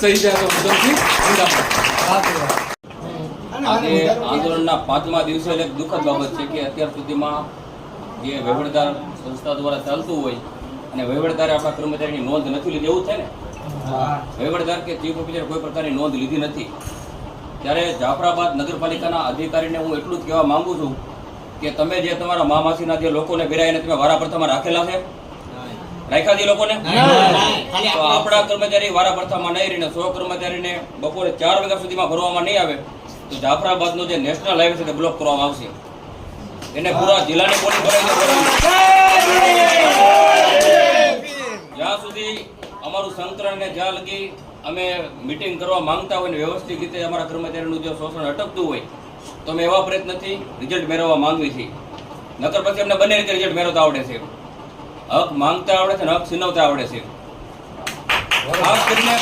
સહી જાય તો ઉદ્ધમથી આજે આંદોલનના 5મા દિવસે એક દુઃખદ બાબત છે કે અત્યાર સુધીમાં જે વહીવટદાર સંસ્થા દ્વારા ચાલતું હોય અને વહીવટદારે આપણા કર્મચારીની નોંધ નથી લીધી, એવું છે ને? વહીવટદાર કે ચીફ ઓફિસર કોઈ પ્રકારની નોંધ લીધી નથી. ત્યારે જાફરાબાદ નગરપાલિકાના અધિકારીને હું એટલું જ કહેવા માંગુ છું કે તમે જે તમારા મામાસીના જે લોકોને બેરાઈને તમે વારાફરતામાં રાખેલા છે, રાખ્યા છે લોકોને? તો આપણા કર્મચારી વારાફરતામાં નહીં રહીને 100 કર્મચારીને બપોરે 4 વાગ્યા સુધીમાં ભરવામાં નહીં આવે તો જાફરાબાદનો જે નેશનલ હાઈવે છે તે બ્લોક કરવામાં આવશે. એને પૂરા જિલ્લાની પોલીસ જ્યાં સુધી અમારું સંકલન જ્યાં લગી અમે મીટિંગ કરવા માંગતા હોય ને વ્યવસ્થિત રીતે અમારા કર્મચારીનું જે શોષણ અટકતું હોય તો અમે એવા પ્રયત્નથી રિઝલ્ટ મેળવવા માંગવી છીએ. નકર પછી અમને બંને રીતે રિઝલ્ટ મેળવતા આવડે છે. હક માંગતા આવડે છે અને હક છીનવતા આવડે છે. ખાસ કરીને